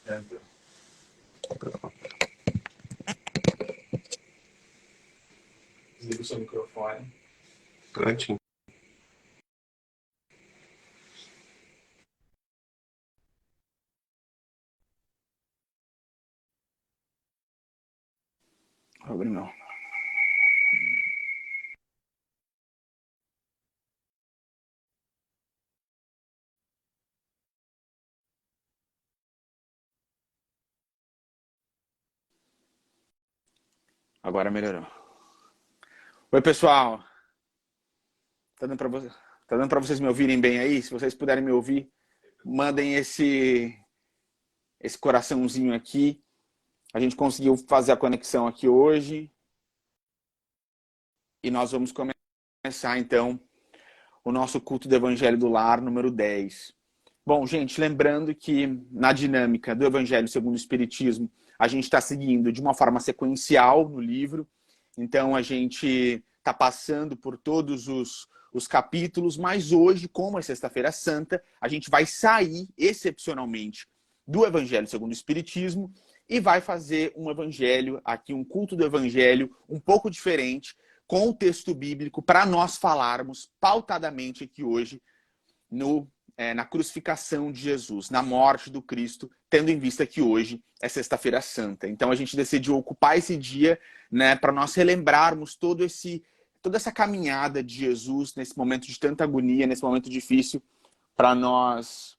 Desliga o seu microfone. Prontinho. Abre não. Agora melhorou. Oi, pessoal. Tá dando pra vocês me ouvirem bem aí? Se vocês puderem me ouvir, mandem esse coraçãozinho aqui. A gente conseguiu fazer a conexão aqui hoje. E nós vamos começar, então, o nosso culto do Evangelho do Lar, número 10. Bom, gente, lembrando que na dinâmica do Evangelho segundo o Espiritismo, a gente está seguindo de uma forma sequencial no livro. Então, a gente está passando por todos os capítulos, mas hoje, como é Sexta-feira Santa, a gente vai sair, excepcionalmente, do Evangelho segundo o Espiritismo e vai fazer um Evangelho, aqui um culto do Evangelho um pouco diferente, com o texto bíblico, para nós falarmos pautadamente aqui hoje na crucificação de Jesus, na morte do Cristo, tendo em vista que hoje é Sexta-feira Santa. Então a gente decidiu ocupar esse dia, né, para nós relembrarmos toda essa caminhada de Jesus nesse momento de tanta agonia, nesse momento difícil, para nós...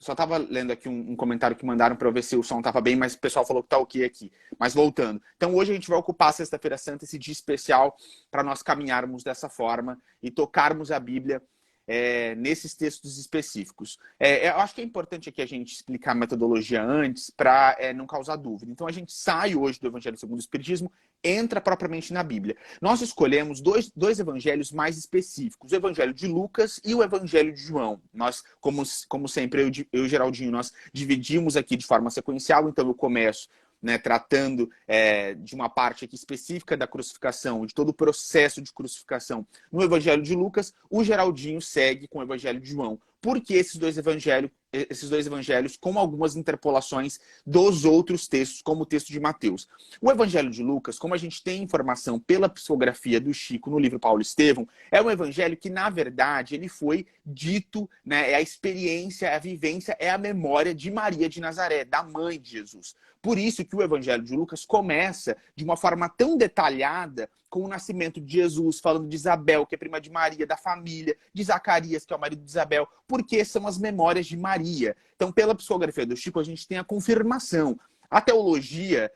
Só estava lendo aqui um comentário que mandaram para eu ver se o som estava bem, mas o pessoal falou que está ok aqui. Mas voltando. Então hoje a gente vai ocupar a Sexta-feira Santa, esse dia especial, para nós caminharmos dessa forma e tocarmos a Bíblia nesses textos específicos. Eu acho que é importante aqui a gente explicar a metodologia antes para não causar dúvida. Então a gente sai hoje do Evangelho segundo o Espiritismo, entra propriamente na Bíblia. Nós escolhemos dois evangelhos mais específicos, o Evangelho de Lucas e o Evangelho de João. Nós, como sempre, eu e o Geraldinho, nós dividimos aqui de forma sequencial, então eu começo tratando de uma parte aqui específica da crucificação, de todo o processo de crucificação no Evangelho de Lucas, o Geraldinho segue com o Evangelho de João. Por que esses dois evangelhos com algumas interpolações dos outros textos, como o texto de Mateus? O Evangelho de Lucas, como a gente tem informação pela psicografia do Chico no livro Paulo Estevão, é um evangelho que, na verdade, ele foi dito, é a experiência, é a vivência, é a memória de Maria de Nazaré, da mãe de Jesus. Por isso que o Evangelho de Lucas começa de uma forma tão detalhada com o nascimento de Jesus, falando de Isabel, que é prima de Maria, da família, de Zacarias, que é o marido de Isabel, porque são as memórias de Maria. Então, pela psicografia do Chico, a gente tem a confirmação. A teologia,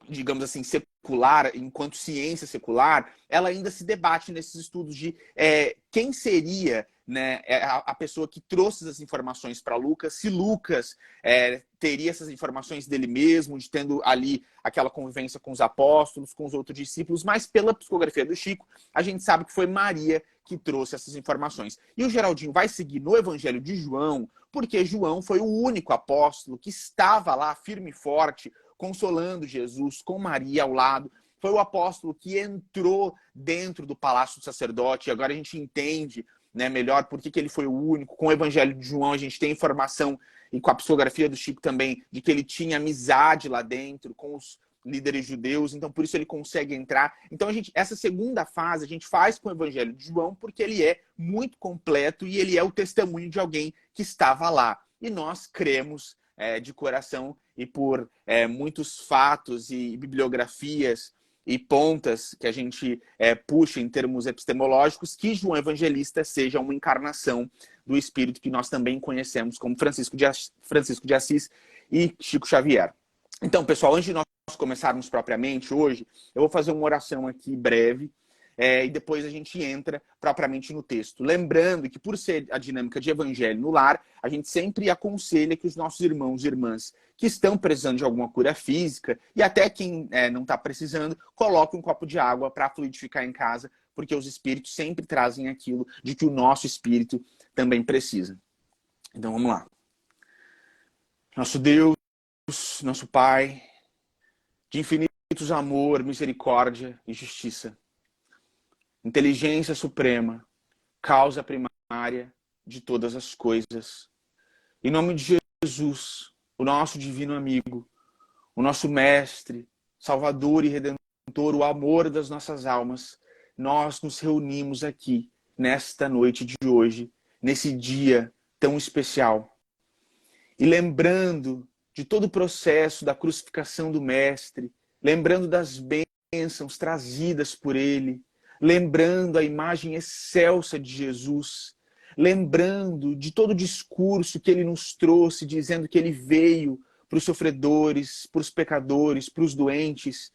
digamos assim, secular, enquanto ciência secular, ela ainda se debate nesses estudos de quem seria a pessoa que trouxe essas informações para Lucas, se Lucas teria essas informações dele mesmo, de tendo ali aquela convivência com os apóstolos, com os outros discípulos, mas pela psicografia do Chico, a gente sabe que foi Maria que trouxe essas informações. E o Geraldinho vai seguir no Evangelho de João, porque João foi o único apóstolo que estava lá firme e forte, consolando Jesus, com Maria ao lado. Foi o apóstolo que entrou dentro do palácio do sacerdote, e agora a gente entende melhor por que ele foi o único. Com o Evangelho de João a gente tem informação, e com a psicografia do Chico também, de que ele tinha amizade lá dentro com os líderes judeus, então por isso ele consegue entrar. Então essa segunda fase a gente faz com o Evangelho de João, porque ele é muito completo e ele é o testemunho de alguém que estava lá. E nós cremos de coração e por muitos fatos e bibliografias e pontas que a gente puxa em termos epistemológicos, que João Evangelista seja uma encarnação do Espírito que nós também conhecemos como Francisco de Assis e Chico Xavier. Então, pessoal, antes de nós começarmos propriamente hoje, eu vou fazer uma oração aqui breve, e depois a gente entra propriamente no texto. Lembrando que, por ser a dinâmica de Evangelho no Lar, a gente sempre aconselha que os nossos irmãos e irmãs que estão precisando de alguma cura física, e até quem não está precisando, coloque um copo de água para fluidificar em casa, porque os espíritos sempre trazem aquilo de que o nosso espírito também precisa. Então vamos lá. Nosso Deus, nosso Pai, de infinitos amor, misericórdia e justiça, inteligência suprema, causa primária de todas as coisas. Em nome de Jesus, o nosso divino amigo, o nosso mestre, Salvador e Redentor, o amor das nossas almas, nós nos reunimos aqui nesta noite de hoje, nesse dia tão especial. E lembrando de todo o processo da crucificação do Mestre, lembrando das bênçãos trazidas por ele, lembrando a imagem excelsa de Jesus, lembrando de todo o discurso que ele nos trouxe, dizendo que ele veio para os sofredores, para os pecadores, para os doentes.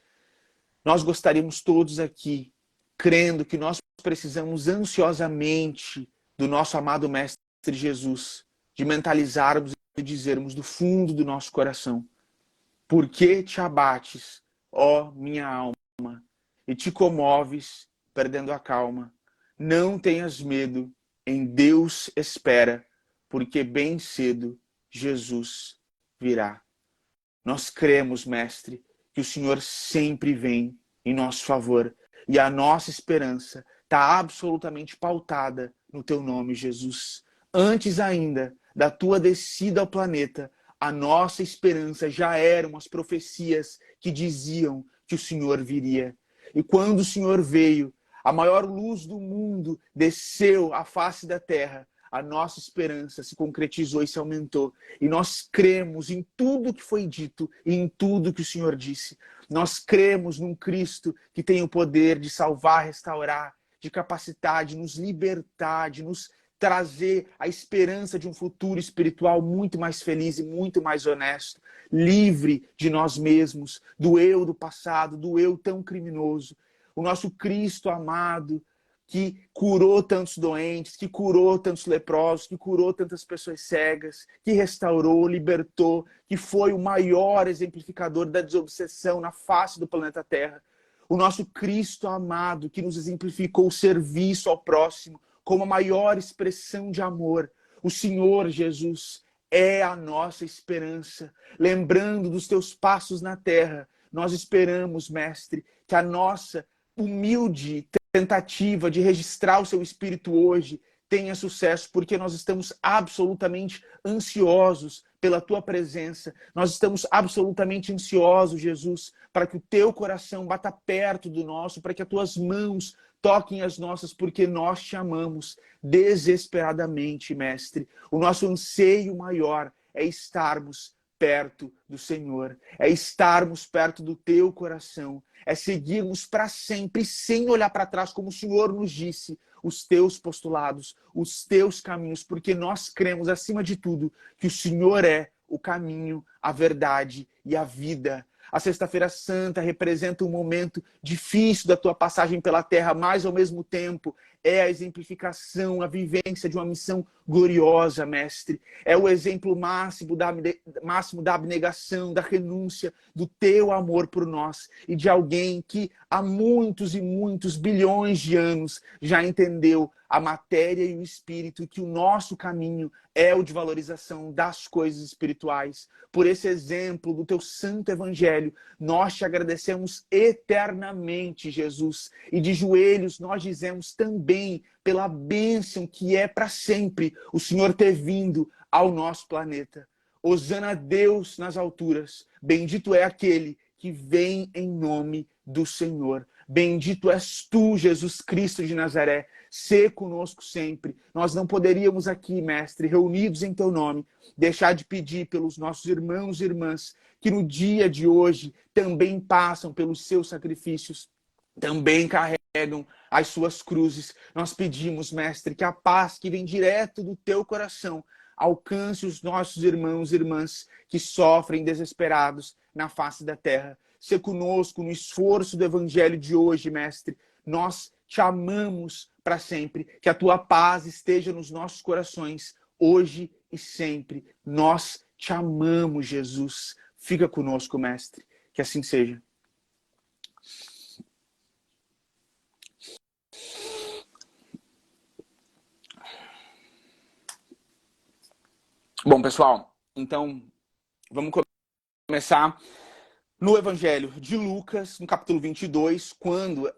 Nós gostaríamos todos aqui, crendo que nós precisamos ansiosamente do nosso amado Mestre Jesus, de mentalizarmos e dizermos do fundo do nosso coração: por que te abates, ó minha alma, e te comoves, perdendo a calma? Não tenhas medo, em Deus espera, porque bem cedo Jesus virá. Nós cremos, Mestre, que o Senhor sempre vem em nosso favor, e a nossa esperança está absolutamente pautada no teu nome, Jesus. Antes ainda da tua descida ao planeta, a nossa esperança já eram as profecias que diziam que o Senhor viria. E quando o Senhor veio, a maior luz do mundo desceu à face da terra, a nossa esperança se concretizou e se aumentou. E nós cremos em tudo que foi dito e em tudo que o Senhor disse. Nós cremos num Cristo que tem o poder de salvar, restaurar, de capacitar, de nos libertar, de nos trazer a esperança de um futuro espiritual muito mais feliz e muito mais honesto, livre de nós mesmos, do eu do passado, do eu tão criminoso. O nosso Cristo amado, que curou tantos doentes, que curou tantos leprosos, que curou tantas pessoas cegas, que restaurou, libertou, que foi o maior exemplificador da desobsessão na face do planeta Terra. O nosso Cristo amado, que nos exemplificou o serviço ao próximo como a maior expressão de amor. O Senhor Jesus é a nossa esperança. Lembrando dos teus passos na terra, nós esperamos, Mestre, que a nossa humilde tentativa de registrar o seu Espírito hoje tenha sucesso, porque nós estamos absolutamente ansiosos pela tua presença. Nós estamos absolutamente ansiosos, Jesus, para que o teu coração bata perto do nosso, para que as tuas mãos toquem as nossas, porque nós te amamos desesperadamente, Mestre. O nosso anseio maior é estarmos perto do Senhor, é estarmos perto do teu coração, é seguirmos para sempre, sem olhar para trás, como o Senhor nos disse, os teus postulados, os teus caminhos, porque nós cremos, acima de tudo, que o Senhor é o caminho, a verdade e a vida. A Sexta-feira Santa representa um momento difícil da tua passagem pela terra, mas ao mesmo tempo é a exemplificação, a vivência de uma missão gloriosa, Mestre. É o exemplo máximo da abnegação, da renúncia, do teu amor por nós e de alguém que há muitos e muitos bilhões de anos já entendeu a matéria e o espírito, e que o nosso caminho é o de valorização das coisas espirituais. Por esse exemplo do teu santo evangelho, nós te agradecemos eternamente, Jesus. E de joelhos nós dizemos também pela bênção que é para sempre o Senhor ter vindo ao nosso planeta. Hosana a Deus nas alturas. Bendito é aquele que vem em nome do Senhor. Bendito és tu, Jesus Cristo de Nazaré. Sê conosco sempre. Nós não poderíamos aqui, Mestre, reunidos em teu nome, deixar de pedir pelos nossos irmãos e irmãs que no dia de hoje também passam pelos seus sacrifícios, também carregam as suas cruzes. Nós pedimos, Mestre, que a paz que vem direto do teu coração alcance os nossos irmãos e irmãs que sofrem desesperados na face da terra. Sê conosco no esforço do evangelho de hoje, Mestre. Nós te amamos para sempre. Que a tua paz esteja nos nossos corações, hoje e sempre. Nós te amamos, Jesus. Fica conosco, Mestre. Que assim seja. Bom, pessoal, então vamos começar no Evangelho de Lucas, no capítulo 22, quando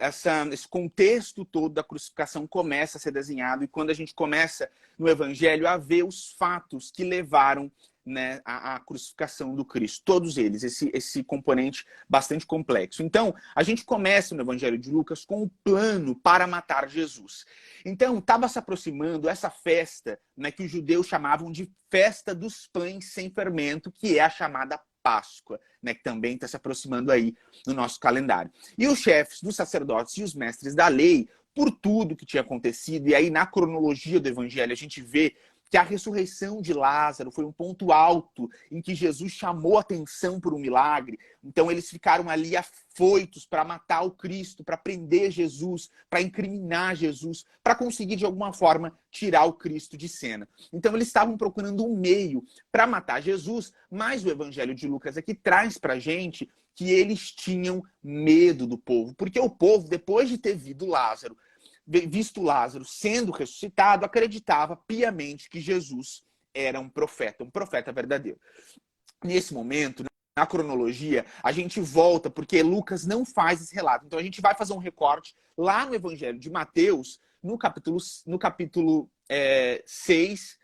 esse contexto todo da crucificação começa a ser desenhado e quando a gente começa no Evangelho a ver os fatos que levaram né, a crucificação do Cristo. Todos eles, esse componente bastante complexo. Então, a gente começa no Evangelho de Lucas com o plano para matar Jesus. Então, estava se aproximando essa festa, né, que os judeus chamavam de festa dos pães sem fermento, que é a chamada Páscoa, né, que também está se aproximando aí no nosso calendário. E os chefes dos sacerdotes e os mestres da lei, por tudo que tinha acontecido, e aí na cronologia do Evangelho a gente vê que a ressurreição de Lázaro foi um ponto alto em que Jesus chamou atenção por um milagre. Então eles ficaram ali afoitos para matar o Cristo, para prender Jesus, para incriminar Jesus, para conseguir de alguma forma tirar o Cristo de cena. Então eles estavam procurando um meio para matar Jesus, mas o Evangelho de Lucas aqui traz para a gente que eles tinham medo do povo, porque o povo, depois de ter visto Lázaro sendo ressuscitado, acreditava piamente que Jesus era um profeta verdadeiro. Nesse momento, na cronologia, a gente volta, porque Lucas não faz esse relato. Então a gente vai fazer um recorte lá no Evangelho de Mateus, no capítulo 6,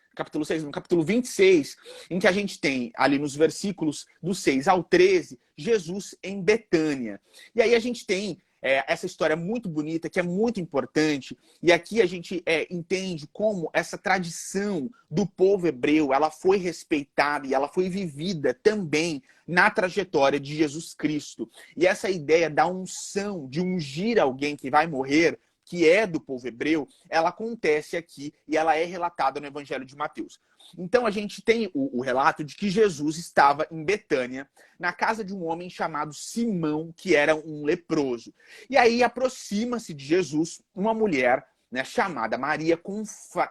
no capítulo 26, em que a gente tem ali nos versículos do 6 ao 13, Jesus em Betânia. E aí a gente tem essa história muito bonita, que é muito importante, e aqui a gente entende como essa tradição do povo hebreu, ela foi respeitada e ela foi vivida também na trajetória de Jesus Cristo. E essa ideia da unção, de ungir alguém que vai morrer, que é do povo hebreu, ela acontece aqui e ela é relatada no Evangelho de Mateus. Então a gente tem o relato de que Jesus estava em Betânia, na casa de um homem chamado Simão, que era um leproso. E aí aproxima-se de Jesus uma mulher, né, chamada Maria, com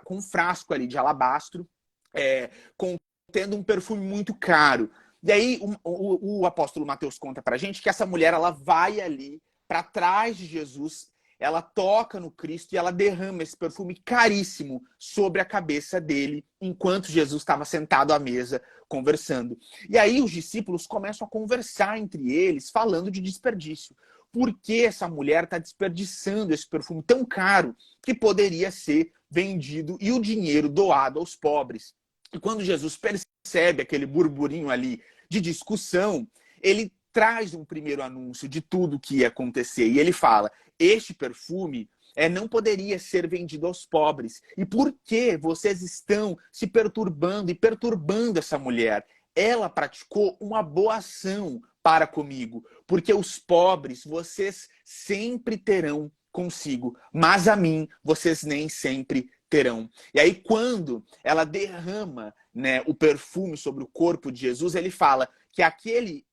um frasco ali de alabastro, contendo um perfume muito caro. E aí o apóstolo Mateus conta pra gente que essa mulher, ela vai ali para trás de Jesus, ela toca no Cristo e ela derrama esse perfume caríssimo sobre a cabeça dele, enquanto Jesus estava sentado à mesa conversando. E aí os discípulos começam a conversar entre eles, falando de desperdício. Por que essa mulher está desperdiçando esse perfume tão caro que poderia ser vendido e o dinheiro doado aos pobres? E quando Jesus percebe aquele burburinho ali de discussão, ele traz um primeiro anúncio de tudo que ia acontecer. E ele fala, este perfume não poderia ser vendido aos pobres. E por que vocês estão se perturbando e perturbando essa mulher? Ela praticou uma boa ação para comigo, porque os pobres vocês sempre terão consigo, mas a mim vocês nem sempre terão. E aí quando ela derrama, né, o perfume sobre o corpo de Jesus, ele fala que aquele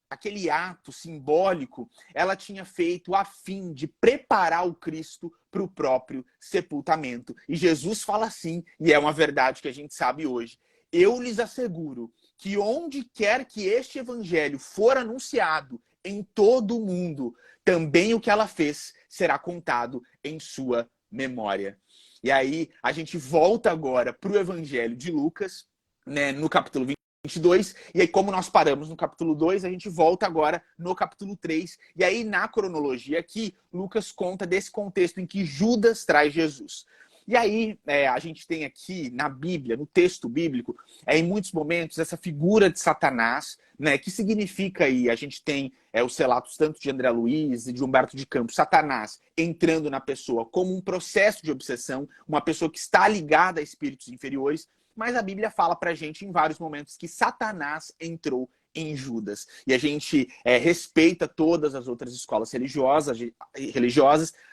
ato simbólico ela tinha feito a fim de preparar o Cristo para o próprio sepultamento. E Jesus fala assim, e é uma verdade que a gente sabe hoje. Eu lhes asseguro que onde quer que este evangelho for anunciado em todo o mundo, também o que ela fez será contado em sua memória. E aí a gente volta agora para o Evangelho de Lucas, né, no capítulo 22, e aí como nós paramos no capítulo 2, a gente volta agora no capítulo 3, e aí na cronologia aqui, Lucas conta desse contexto em que Judas traz Jesus. E aí a gente tem aqui na Bíblia, no texto bíblico, em muitos momentos essa figura de Satanás, né, que significa aí, a gente tem os relatos tanto de André Luiz e de Humberto de Campos, Satanás entrando na pessoa como um processo de obsessão, uma pessoa que está ligada a espíritos inferiores, mas a Bíblia fala pra gente em vários momentos que Satanás entrou em Judas. E a gente respeita todas as outras escolas religiosas,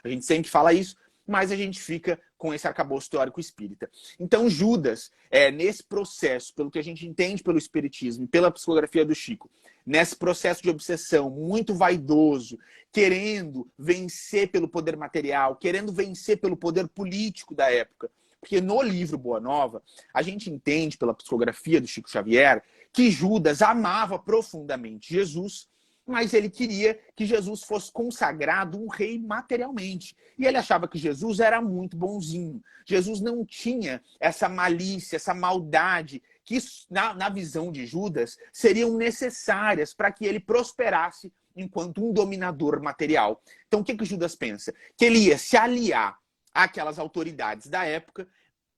a gente sempre fala isso, mas a gente fica com esse arcabouço teórico espírita. Então Judas, nesse processo, pelo que a gente entende pelo espiritismo e pela psicografia do Chico, nesse processo de obsessão muito vaidoso, querendo vencer pelo poder material, querendo vencer pelo poder político da época, porque no livro Boa Nova, a gente entende pela psicografia do Chico Xavier que Judas amava profundamente Jesus, mas ele queria que Jesus fosse consagrado um rei materialmente. E ele achava que Jesus era muito bonzinho. Jesus não tinha essa malícia, essa maldade, que na visão de Judas seriam necessárias para que ele prosperasse enquanto um dominador material. Então o que Judas pensa? Que ele ia se aliar àquelas autoridades da época,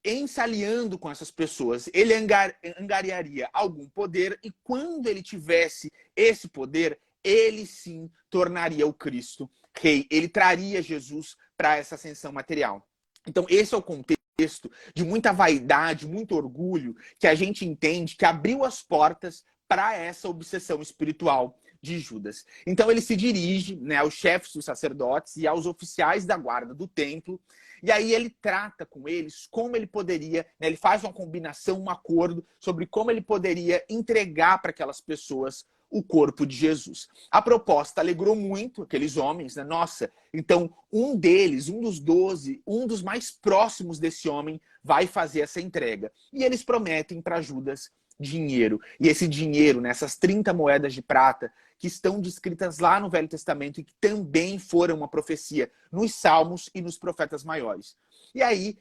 em se aliando com essas pessoas, ele angariaria algum poder, e quando ele tivesse esse poder, ele sim tornaria o Cristo rei. Ele traria Jesus para essa ascensão material. Então, esse é o contexto de muita vaidade, muito orgulho, que a gente entende que abriu as portas para essa obsessão espiritual de Judas. Então, ele se dirige, né, aos chefes dos sacerdotes e aos oficiais da guarda do templo, e aí ele trata com eles como ele poderia, né, ele faz uma combinação, um acordo sobre como ele poderia entregar para aquelas pessoas o corpo de Jesus. A proposta alegrou muito aqueles homens, né? Nossa, então um deles, um dos 12, um dos mais próximos desse homem vai fazer essa entrega. E eles prometem para Judas dinheiro. E esse dinheiro, nessas 30 moedas de prata, que estão descritas lá no Velho Testamento e que também foram uma profecia nos Salmos e nos profetas maiores. E aí,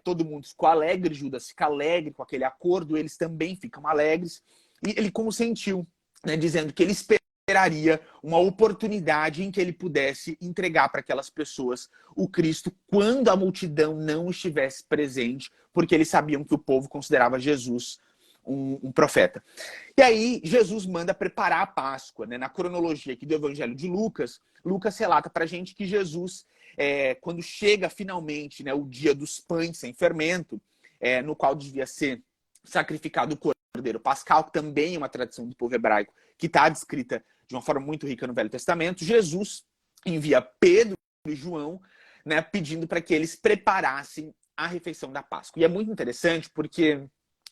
todo mundo ficou alegre, Judas fica alegre com aquele acordo, eles também ficam alegres. E ele consentiu, né, dizendo que ele esperaria uma oportunidade em que ele pudesse entregar para aquelas pessoas o Cristo quando a multidão não estivesse presente, porque eles sabiam que o povo considerava Jesus um profeta. E aí Jesus manda preparar a Páscoa, né? Na cronologia aqui do Evangelho de Lucas, Lucas relata para a gente que Jesus, quando chega finalmente, né, o dia dos pães sem fermento, no qual devia ser sacrificado o Cordeiro Pascal, que também é uma tradição do povo hebraico, que está descrita de uma forma muito rica no Velho Testamento, Jesus envia Pedro e João, né, pedindo para que eles preparassem a refeição da Páscoa. E é muito interessante porque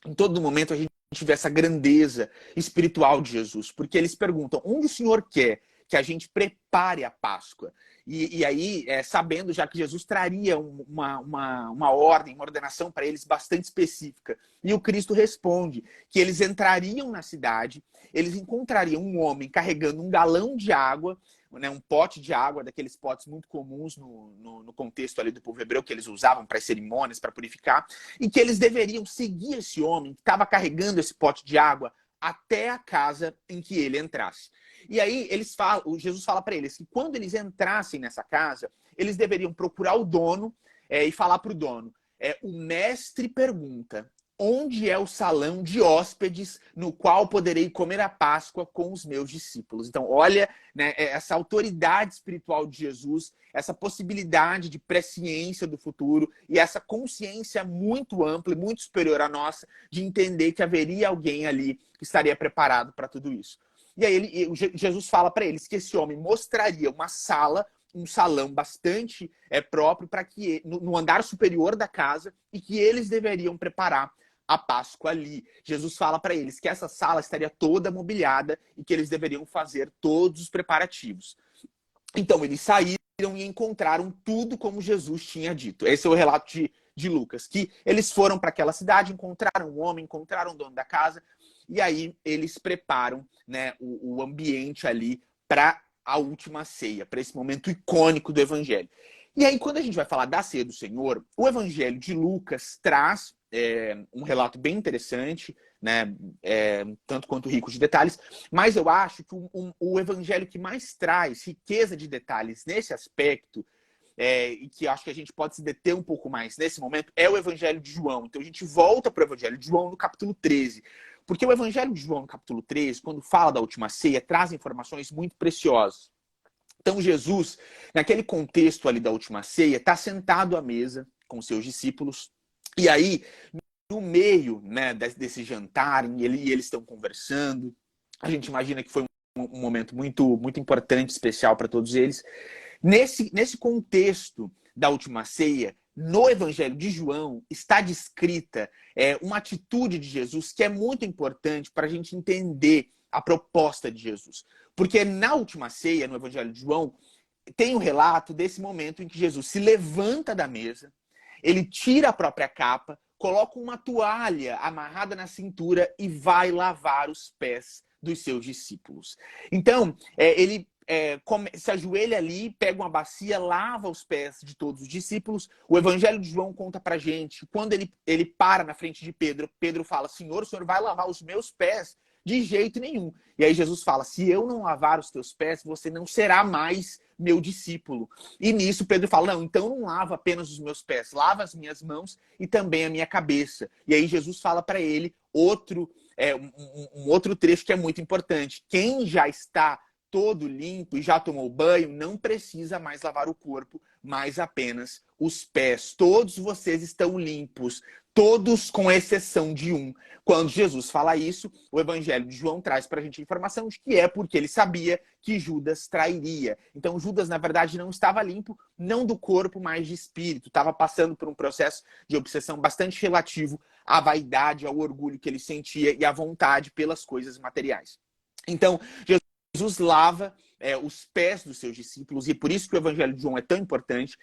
em todo momento a gente vê essa grandeza espiritual de Jesus, porque eles perguntam, onde o Senhor quer que a gente prepare a Páscoa? E aí, sabendo já que Jesus traria uma ordem, uma ordenação para eles bastante específica. E o Cristo responde que eles entrariam na cidade, eles encontrariam um homem carregando um galão de água, né, um pote de água, daqueles potes muito comuns no contexto ali do povo hebreu, que eles usavam para as cerimônias, para purificar, e que eles deveriam seguir esse homem que estava carregando esse pote de água até a casa em que ele entrasse. E aí Jesus fala para eles que quando eles entrassem nessa casa, eles deveriam procurar o dono e falar para o dono, o mestre pergunta, onde é o salão de hóspedes no qual poderei comer a Páscoa com os meus discípulos? Então, olha, né, essa autoridade espiritual de Jesus, essa possibilidade de presciência do futuro e essa consciência muito ampla e muito superior à nossa de entender que haveria alguém ali que estaria preparado para tudo isso. E aí Jesus fala para eles que esse homem mostraria uma sala, um salão bastante próprio para que no andar superior da casa, e que eles deveriam preparar a Páscoa ali. Jesus fala para eles que essa sala estaria toda mobiliada e que eles deveriam fazer todos os preparativos. Então eles saíram e encontraram tudo como Jesus tinha dito. Esse é o relato de Lucas, que eles foram para aquela cidade, encontraram um homem, encontraram o dono da casa, e aí eles preparam, né, o ambiente ali para a última ceia, para esse momento icônico do Evangelho. E aí, quando a gente vai falar da ceia do Senhor, o Evangelho de Lucas traz um relato bem interessante, né, tanto quanto rico de detalhes, mas eu acho que o Evangelho que mais traz riqueza de detalhes nesse aspecto, e que acho que a gente pode se deter um pouco mais nesse momento, é o Evangelho de João. Então a gente volta para o Evangelho de João no capítulo 13. Porque o Evangelho de João, no capítulo 13, quando fala da última ceia, traz informações muito preciosas. Então Jesus, naquele contexto ali da última ceia, está sentado à mesa com seus discípulos. E aí, no meio, né, desse jantar, e eles estão conversando, a gente imagina que foi um momento muito, muito importante, especial para todos eles. Nesse contexto da última ceia, no Evangelho de João, está descrita uma atitude de Jesus que é muito importante para a gente entender a proposta de Jesus. Porque na última ceia, no Evangelho de João, tem um relato desse momento em que Jesus se levanta da mesa, ele tira a própria capa, coloca uma toalha amarrada na cintura e vai lavar os pés dos seus discípulos. Então, ele se ajoelha ali, pega uma bacia, lava os pés de todos os discípulos. O Evangelho de João conta pra gente, quando ele para na frente de Pedro, Pedro fala, Senhor, o Senhor vai lavar os meus pés? De jeito nenhum. E aí Jesus fala, se eu não lavar os teus pés, você não será mais meu discípulo. E nisso Pedro fala, não, então não lava apenas os meus pés, lava as minhas mãos e também a minha cabeça. E aí Jesus fala para ele um outro trecho que é muito importante. Quem já está todo limpo e já tomou banho, não precisa mais lavar o corpo, mas apenas os pés. Todos vocês estão limpos, todos com exceção de um. Quando Jesus fala isso, o Evangelho de João traz para a gente a informação de que é porque ele sabia que Judas trairia. Então Judas, na verdade, não estava limpo, não do corpo, mas de espírito. Estava passando por um processo de obsessão bastante relativo à vaidade, ao orgulho que ele sentia e à vontade pelas coisas materiais. Então, Jesus lava os pés dos seus discípulos, e por isso que o Evangelho de João é tão importante.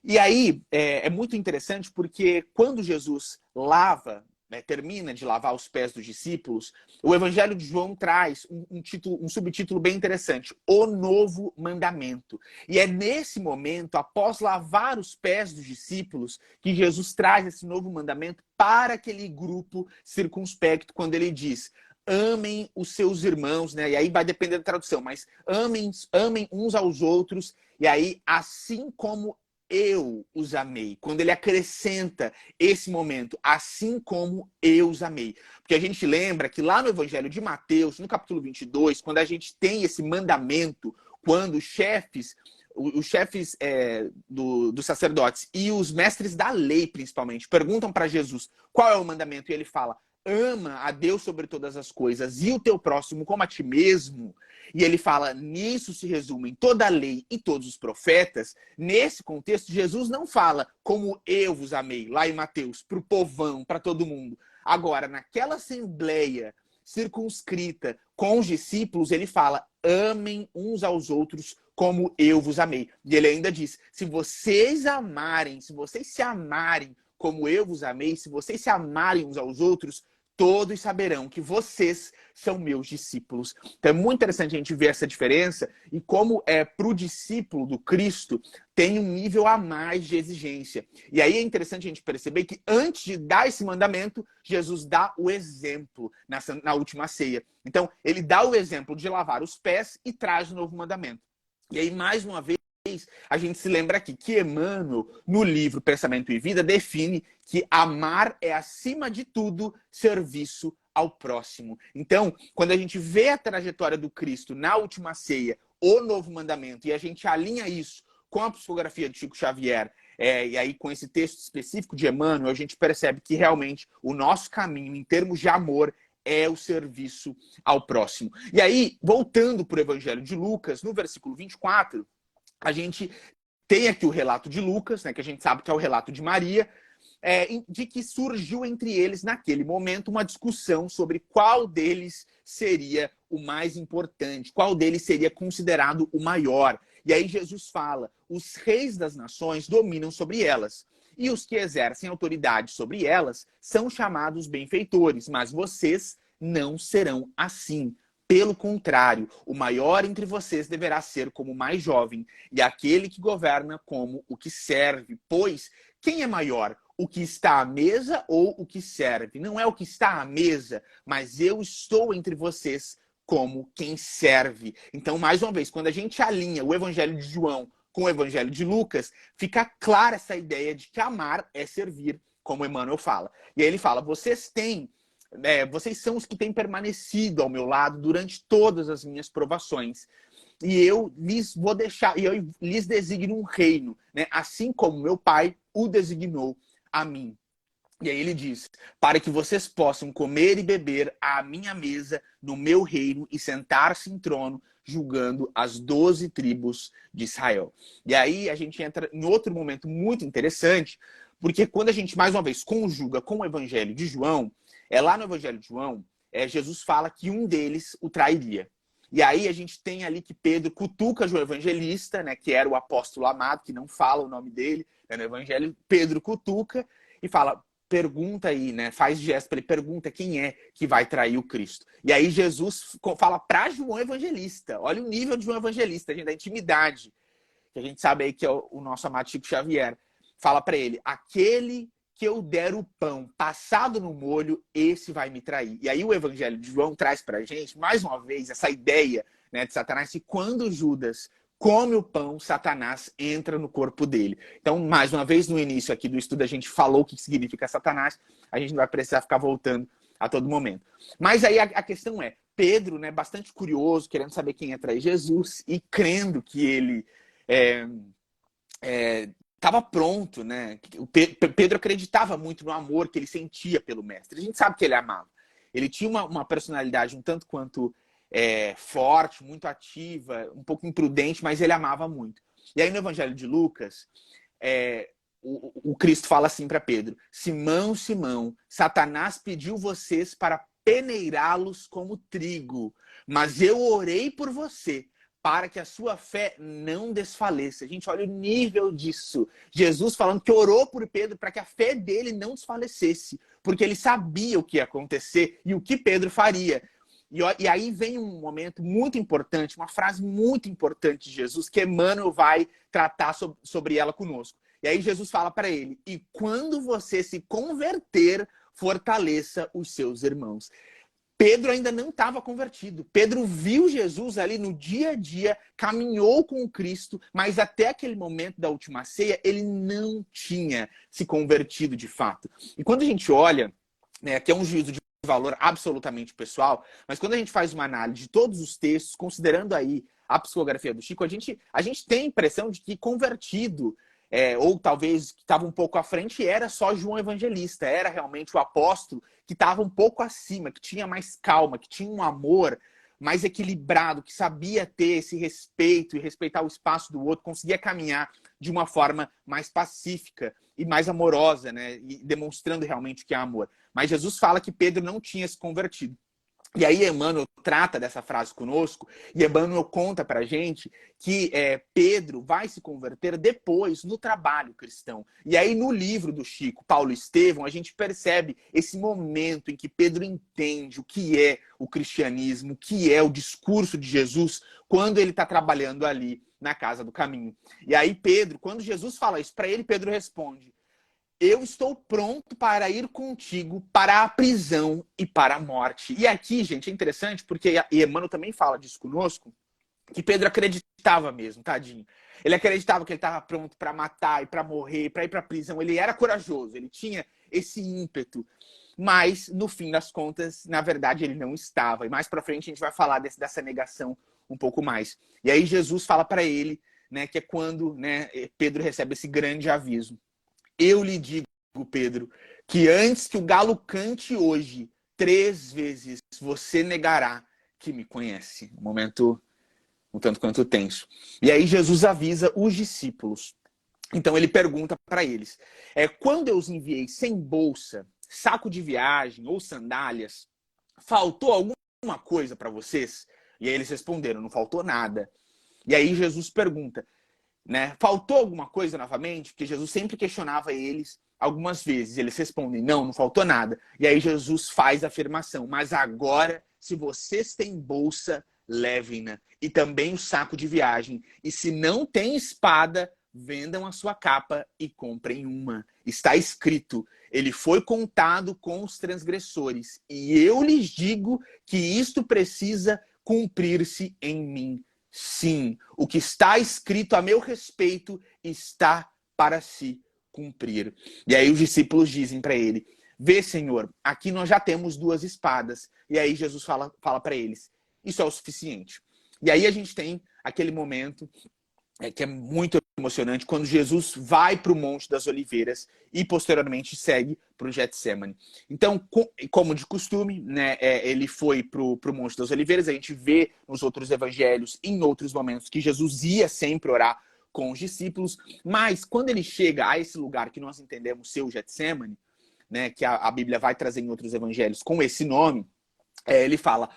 E aí é muito interessante porque quando Jesus termina de lavar os pés dos discípulos, o Evangelho de João traz um subtítulo bem interessante, o novo mandamento. E é nesse momento, após lavar os pés dos discípulos, que Jesus traz esse novo mandamento para aquele grupo circunspecto, quando ele diz: amem os seus irmãos, né? E aí vai depender da tradução, mas amem uns aos outros, e aí assim como eu os amei. Quando ele acrescenta esse momento, assim como eu os amei. Porque a gente lembra que lá no Evangelho de Mateus, no capítulo 22, quando a gente tem esse mandamento, quando os chefes dos sacerdotes e os mestres da lei, principalmente, perguntam para Jesus qual é o mandamento, e ele fala: ama a Deus sobre todas as coisas e o teu próximo como a ti mesmo. E ele fala, nisso se resumem toda a lei e todos os profetas. Nesse contexto, Jesus não fala como eu vos amei, lá em Mateus, para o povão, para todo mundo. Agora, naquela assembleia circunscrita com os discípulos, ele fala, amem uns aos outros como eu vos amei. E ele ainda diz, se vocês se amarem como eu vos amei, se vocês se amarem uns aos outros, todos saberão que vocês são meus discípulos. Então é muito interessante a gente ver essa diferença e como para o discípulo do Cristo tem um nível a mais de exigência. E aí é interessante a gente perceber que antes de dar esse mandamento, Jesus dá o exemplo na última ceia. Então ele dá o exemplo de lavar os pés e traz o novo mandamento. E aí, mais uma vez, a gente se lembra aqui que Emmanuel, no livro Pensamento e Vida, define que amar é, acima de tudo, serviço ao próximo. Então, quando a gente vê a trajetória do Cristo na última ceia, o novo mandamento, e a gente alinha isso com a psicografia de Chico Xavier, e aí com esse texto específico de Emmanuel, a gente percebe que realmente o nosso caminho, em termos de amor, é o serviço ao próximo. E aí, voltando para o Evangelho de Lucas, no versículo 24, a gente tem aqui o relato de Lucas, né, que a gente sabe que é o relato de Maria, de que surgiu entre eles, naquele momento, uma discussão sobre qual deles seria o mais importante, qual deles seria considerado o maior. E aí Jesus fala, os reis das nações dominam sobre elas, e os que exercem autoridade sobre elas são chamados benfeitores, mas vocês não serão assim. Pelo contrário, o maior entre vocês deverá ser como o mais jovem, e aquele que governa como o que serve. Pois, quem é maior? O que está à mesa ou o que serve? Não é o que está à mesa, mas eu estou entre vocês como quem serve. Então, mais uma vez, quando a gente alinha o Evangelho de João com o Evangelho de Lucas, fica clara essa ideia de que amar é servir, como Emmanuel fala. E aí ele fala, vocês são os que têm permanecido ao meu lado durante todas as minhas provações. E eu lhes vou deixar, e eu lhes designo um reino, né? Assim como meu pai o designou a mim. E aí ele diz, para que vocês possam comer e beber à minha mesa no meu reino e sentar-se em trono, julgando as 12 tribos de Israel. E aí a gente entra em outro momento muito interessante, porque quando a gente, mais uma vez, conjuga com o Evangelho de João, lá no Evangelho de João, Jesus fala que um deles o trairia. E aí a gente tem ali que Pedro cutuca João Evangelista, né, que era o apóstolo amado, que não fala o nome dele, né, no Evangelho. Pedro cutuca e fala, pergunta aí, né, faz gesto para ele, pergunta quem é que vai trair o Cristo. E aí Jesus fala para João Evangelista, olha o nível de João Evangelista, gente, da intimidade, que a gente sabe aí que é o nosso amado Chico Xavier. Fala para ele, aquele que eu der o pão passado no molho, esse vai me trair. E aí o Evangelho de João traz para a gente, mais uma vez, essa ideia, né, de Satanás, que quando Judas come o pão, Satanás entra no corpo dele. Então, mais uma vez, no início aqui do estudo, a gente falou o que significa Satanás. A gente não vai precisar ficar voltando a todo momento. Mas aí a questão é, Pedro, né, bastante curioso, querendo saber quem ia trair Jesus e crendo que ele estava pronto, né? Pedro acreditava muito no amor que ele sentia pelo mestre. A gente sabe que ele amava. Ele tinha uma personalidade um tanto quanto forte, muito ativa, um pouco imprudente, mas ele amava muito. E aí no Evangelho de Lucas, o Cristo fala assim para Pedro: Simão, Simão, Satanás pediu vocês para peneirá-los como trigo, mas eu orei por você para que a sua fé não desfaleça. A gente olha o nível disso. Jesus falando que orou por Pedro para que a fé dele não desfalecesse, porque ele sabia o que ia acontecer e o que Pedro faria. E aí vem um momento muito importante, uma frase muito importante de Jesus, que Emmanuel vai tratar sobre ela conosco. E aí Jesus fala para ele: e quando você se converter, fortaleça os seus irmãos. Pedro ainda não estava convertido. Pedro viu Jesus ali no dia a dia, caminhou com o Cristo, mas até aquele momento da última ceia, ele não tinha se convertido de fato. E quando a gente olha, né, aqui é um juízo de valor absolutamente pessoal, mas quando a gente faz uma análise de todos os textos, considerando aí a psicografia do Chico, a gente tem a impressão de que convertido, ou talvez que estava um pouco à frente, era só João Evangelista, era realmente o apóstolo que estava um pouco acima, que tinha mais calma, que tinha um amor mais equilibrado, que sabia ter esse respeito e respeitar o espaço do outro, conseguia caminhar de uma forma mais pacífica e mais amorosa, né? E demonstrando realmente que é amor. Mas Jesus fala que Pedro não tinha se convertido. E aí Emmanuel trata dessa frase conosco, e Emmanuel conta pra gente que Pedro vai se converter depois no trabalho cristão. E aí no livro do Chico, Paulo Estevão, a gente percebe esse momento em que Pedro entende o que é o cristianismo, o que é o discurso de Jesus, quando ele está trabalhando ali na Casa do Caminho. E aí Pedro, quando Jesus fala isso para ele, Pedro responde: eu estou pronto para ir contigo para a prisão e para a morte. E aqui, gente, é interessante, porque Emmanuel também fala disso conosco, que Pedro acreditava mesmo, tadinho. Ele acreditava que ele estava pronto para matar e para morrer, para ir para a prisão. Ele era corajoso, ele tinha esse ímpeto. Mas, no fim das contas, na verdade, ele não estava. E mais para frente a gente vai falar dessa negação um pouco mais. E aí Jesus fala para ele, né, que é quando, né, Pedro recebe esse grande aviso. Eu lhe digo, Pedro, que antes que o galo cante hoje, 3 vezes você negará que me conhece. Um momento um tanto quanto tenso. E aí Jesus avisa os discípulos. Então ele pergunta para eles: quando eu os enviei sem bolsa, saco de viagem ou sandálias, faltou alguma coisa para vocês? E aí eles responderam: não faltou nada. E aí Jesus pergunta: né? Faltou alguma coisa novamente? Porque Jesus sempre questionava eles algumas vezes. Eles respondem: não, não faltou nada. E aí Jesus faz a afirmação: mas agora, se vocês têm bolsa, levem-na. E também o saco de viagem. E se não tem espada, vendam a sua capa e comprem uma. Está escrito: ele foi contado com os transgressores. E eu lhes digo que isto precisa cumprir-se em mim. Sim, o que está escrito a meu respeito está para se cumprir. E aí os discípulos dizem para ele: vê, Senhor, aqui nós já temos 2 espadas. E aí Jesus fala para eles: isso é o suficiente. E aí a gente tem aquele momento que é muito emocionante, quando Jesus vai para o Monte das Oliveiras e posteriormente segue para o Getsemane. Então, como de costume, né, ele foi para o Monte das Oliveiras. A gente vê nos outros evangelhos, em outros momentos, que Jesus ia sempre orar com os discípulos, mas quando ele chega a esse lugar que nós entendemos ser o Getsemane, né, que a Bíblia vai trazer em outros evangelhos com esse nome, ele fala: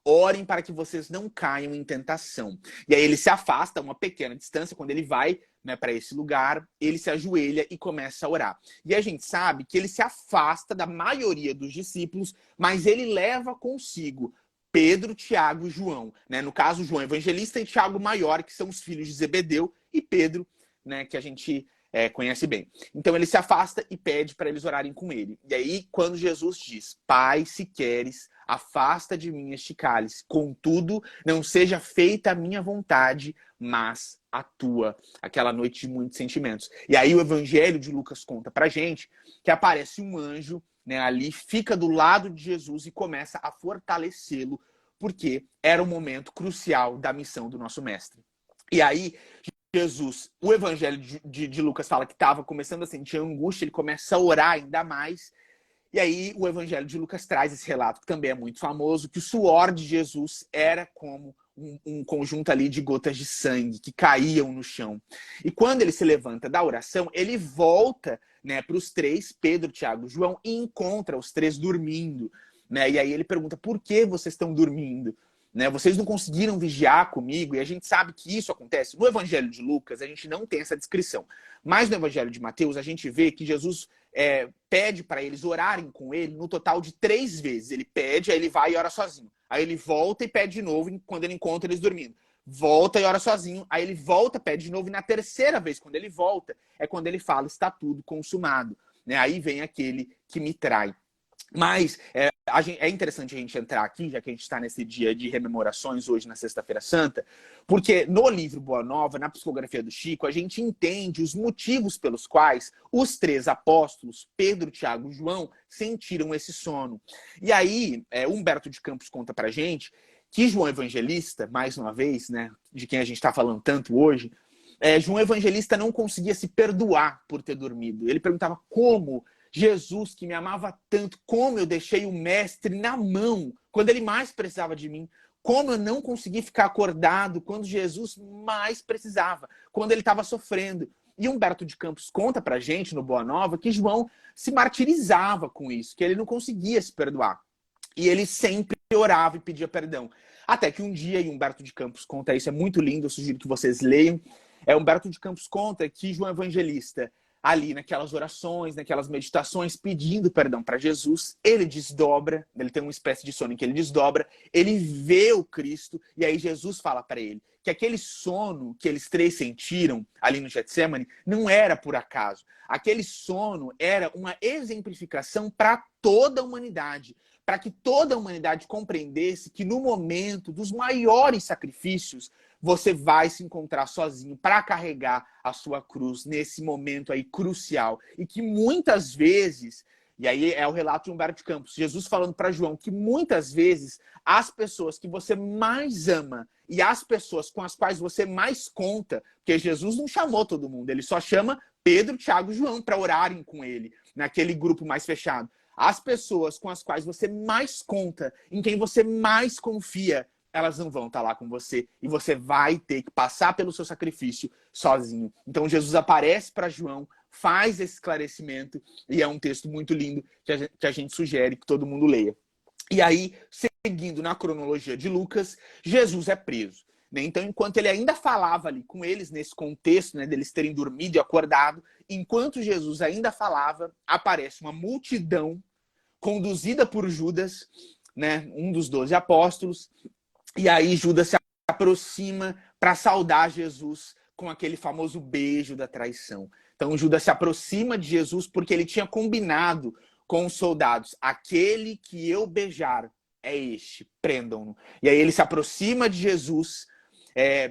orem para que vocês não caiam em tentação. E aí ele se afasta a uma pequena distância. Quando ele vai, né, para esse lugar, ele se ajoelha e começa a orar. E a gente sabe que ele se afasta da maioria dos discípulos, mas ele leva consigo Pedro, Tiago e João. Né? No caso, João Evangelista e Tiago Maior, que são os filhos de Zebedeu, e Pedro, né, que a gente conhece bem. Então ele se afasta e pede para eles orarem com ele. E aí, quando Jesus diz: Pai, se queres, afasta de mim este cálice. Contudo, não seja feita a minha vontade, mas a tua. Aquela noite de muitos sentimentos. E aí o Evangelho de Lucas conta pra gente que aparece um anjo, né, ali, fica do lado de Jesus e começa a fortalecê-lo, porque era um momento crucial da missão do nosso mestre. E aí, Jesus, o Evangelho de Lucas fala que estava começando a sentir angústia, ele começa a orar ainda mais. E aí o Evangelho de Lucas traz esse relato, que também é muito famoso, que o suor de Jesus era como um conjunto ali de gotas de sangue que caíam no chão. E quando ele se levanta da oração, ele volta, né, para os três, Pedro, Tiago e João, e encontra os três dormindo. Né? E aí ele pergunta, por que vocês estão dormindo? Né? Vocês não conseguiram vigiar comigo? E a gente sabe que isso acontece. No Evangelho de Lucas, a gente não tem essa descrição. Mas no Evangelho de Mateus, a gente vê que Jesus pede para eles orarem com ele no total de 3 vezes. Ele pede, aí ele vai e ora sozinho. Aí ele volta e pede de novo quando ele encontra eles dormindo. Volta e ora sozinho. Aí ele volta, pede de novo. E na terceira vez, quando ele volta, é quando ele fala, está tudo consumado. Né? Aí vem aquele que me trai. Mas é interessante a gente entrar aqui, já que a gente está nesse dia de rememorações hoje na Sexta-feira Santa, porque no livro Boa Nova, na psicografia do Chico, a gente entende os motivos pelos quais os 3 apóstolos, Pedro, Tiago e João, sentiram esse sono. E aí, Humberto de Campos conta pra gente que João Evangelista, mais uma vez, né, de quem a gente está falando tanto hoje, João Evangelista não conseguia se perdoar por ter dormido. Ele perguntava como Jesus, que me amava tanto, como eu deixei o mestre na mão, quando ele mais precisava de mim, como eu não consegui ficar acordado quando Jesus mais precisava, quando ele estava sofrendo. E Humberto de Campos conta pra gente, no Boa Nova, que João se martirizava com isso, que ele não conseguia se perdoar. E ele sempre orava e pedia perdão. Até que um dia, e Humberto de Campos conta isso, é muito lindo, eu sugiro que vocês leiam, Humberto de Campos conta que João Evangelista, ali naquelas orações, naquelas meditações, pedindo perdão para Jesus, ele desdobra, ele tem uma espécie de sono em que ele desdobra, ele vê o Cristo, e aí Jesus fala para ele que aquele sono que eles 3 sentiram ali no Getsemane não era por acaso. Aquele sono era uma exemplificação para toda a humanidade, para que toda a humanidade compreendesse que no momento dos maiores sacrifícios, você vai se encontrar sozinho para carregar a sua cruz nesse momento aí crucial. E que muitas vezes, e aí é o relato de Humberto de Campos, Jesus falando para João, que muitas vezes as pessoas que você mais ama e as pessoas com as quais você mais conta, porque Jesus não chamou todo mundo, ele só chama Pedro, Tiago e João para orarem com ele, naquele grupo mais fechado. As pessoas com as quais você mais conta, em quem você mais confia, elas não vão estar lá com você e você vai ter que passar pelo seu sacrifício sozinho. Então Jesus aparece para João, faz esse esclarecimento e é um texto muito lindo que a gente sugere que todo mundo leia. E aí, seguindo na cronologia de Lucas, Jesus é preso. Né? Então, enquanto ele ainda falava ali com eles, nesse contexto, né, deles terem dormido e acordado, enquanto Jesus ainda falava, aparece uma multidão conduzida por Judas, né, um dos 12 apóstolos, e aí Judas se aproxima para saudar Jesus com aquele famoso beijo da traição. Então Judas se aproxima de Jesus porque ele tinha combinado com os soldados, aquele que eu beijar é este, prendam-no. E aí ele se aproxima de Jesus,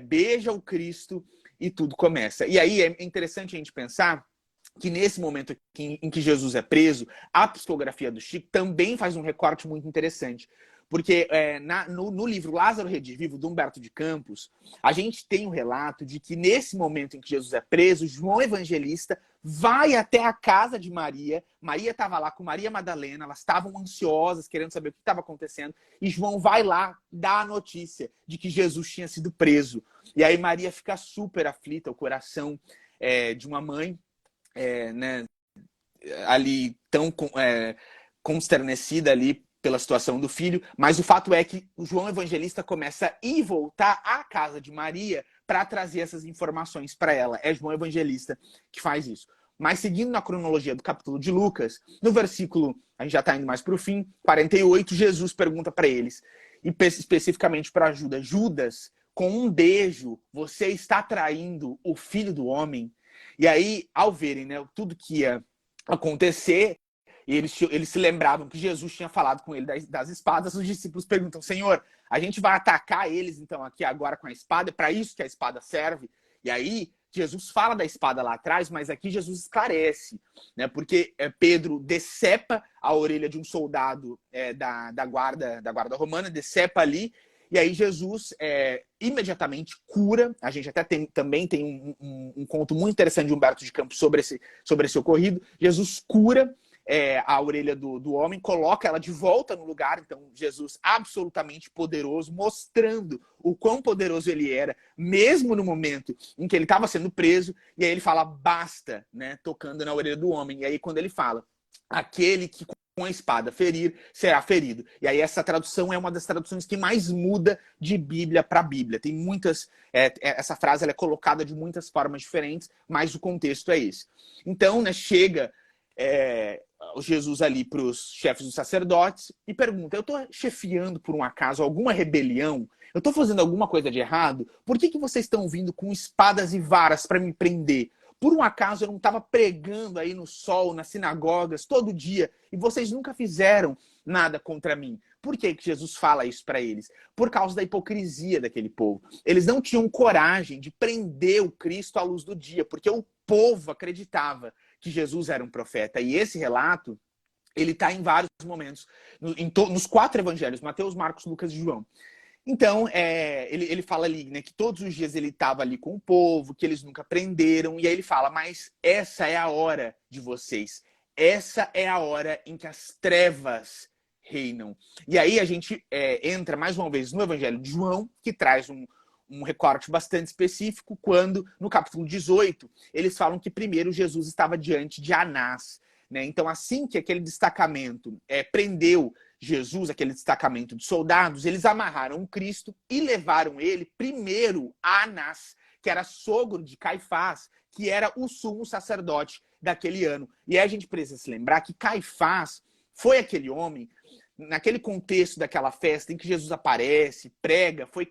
beija o Cristo e tudo começa. E aí é interessante a gente pensar que nesse momento em que Jesus é preso, a psicografia do Chico também faz um recorte muito interessante. Porque no livro Lázaro Redivivo, de Humberto de Campos, a gente tem um relato de que nesse momento em que Jesus é preso, João Evangelista vai até a casa de Maria. Maria estava lá com Maria Madalena, elas estavam ansiosas, querendo saber o que estava acontecendo. E João vai lá dar a notícia de que Jesus tinha sido preso. E aí Maria fica super aflita, o coração de uma mãe, né, ali tão consternecida ali pela situação do filho, mas o fato é que o João Evangelista começa a ir e voltar à casa de Maria para trazer essas informações para ela. É João Evangelista que faz isso. Mas seguindo na cronologia do capítulo de Lucas, no versículo, a gente já está indo mais para o fim, 48, Jesus pergunta para eles, e especificamente para Judas, Judas, com um beijo, você está traindo o filho do homem? E aí, ao verem, né, tudo que ia acontecer, e eles se lembravam que Jesus tinha falado com ele das espadas, os discípulos perguntam, Senhor, a gente vai atacar eles então aqui agora com a espada? É para isso que a espada serve? E aí Jesus fala da espada lá atrás, mas aqui Jesus esclarece, né? Porque Pedro decepa a orelha de um soldado da guarda romana, decepa ali, e aí Jesus imediatamente cura. A gente até também tem um conto muito interessante de Humberto de Campos sobre esse ocorrido. Jesus cura a orelha do homem, coloca ela de volta no lugar. Então, Jesus absolutamente poderoso, mostrando o quão poderoso ele era, mesmo no momento em que ele estava sendo preso. E aí ele fala, basta, né, tocando na orelha do homem. E aí quando ele fala, aquele que com a espada ferir, será ferido. E aí essa tradução é uma das traduções que mais muda de Bíblia para Bíblia. Tem muitas... essa frase ela é colocada de muitas formas diferentes, mas o contexto é esse. Então, né, chega Jesus ali para os chefes dos sacerdotes e pergunta, eu estou chefiando por um acaso alguma rebelião? Eu estou fazendo alguma coisa de errado? Por que vocês estão vindo com espadas e varas para me prender? Por um acaso eu não estava pregando aí no sol, nas sinagogas, todo dia, e vocês nunca fizeram nada contra mim? Por que Jesus fala isso para eles? Por causa da hipocrisia daquele povo. Eles não tinham coragem de prender o Cristo à luz do dia, porque o povo acreditava que Jesus era um profeta. E esse relato, ele está em vários momentos, nos 4 evangelhos, Mateus, Marcos, Lucas e João. Então, ele fala ali, né, que todos os dias ele estava ali com o povo, que eles nunca prenderam, e aí ele fala, mas essa é a hora de vocês. Essa é a hora em que as trevas reinam. E aí a gente entra mais uma vez no Evangelho de João, que traz um recorte bastante específico, quando, no capítulo 18, eles falam que primeiro Jesus estava diante de Anás, né? Então, assim que aquele destacamento prendeu Jesus, aquele destacamento de soldados, eles amarraram o Cristo e levaram ele primeiro a Anás, que era sogro de Caifás, que era o sumo sacerdote daquele ano. E aí a gente precisa se lembrar que Caifás foi aquele homem, naquele contexto daquela festa em que Jesus aparece, prega, foi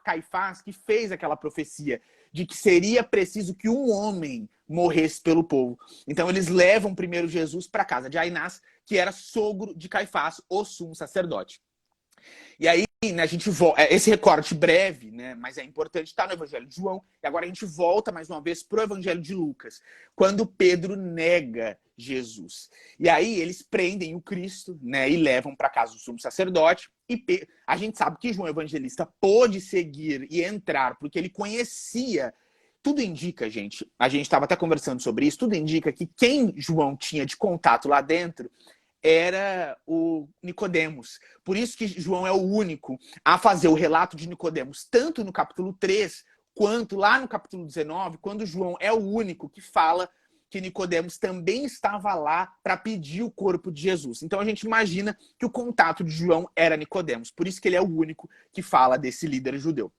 Caifás que fez aquela profecia de que seria preciso que um homem morresse pelo povo. Então eles levam primeiro Jesus para a casa de Anás, que era sogro de Caifás, o sumo sacerdote. E aí, né, a gente volta, esse recorte breve, né, mas é importante, está no Evangelho de João, e agora a gente volta mais uma vez para o Evangelho de Lucas, quando Pedro nega Jesus. E aí eles prendem o Cristo, né, e levam para casa do sumo sacerdote, e a gente sabe que João Evangelista pôde seguir e entrar, porque ele conhecia. Tudo indica, gente, a gente estava até conversando sobre isso, tudo indica que quem João tinha de contato lá dentro era o Nicodemos. Por isso que João é o único a fazer o relato de Nicodemos, tanto no capítulo 3, quanto lá no capítulo 19, quando João é o único que fala que Nicodemos também estava lá para pedir o corpo de Jesus. Então a gente imagina que o contato de João era Nicodemos. Por isso que ele é o único que fala desse líder judeu.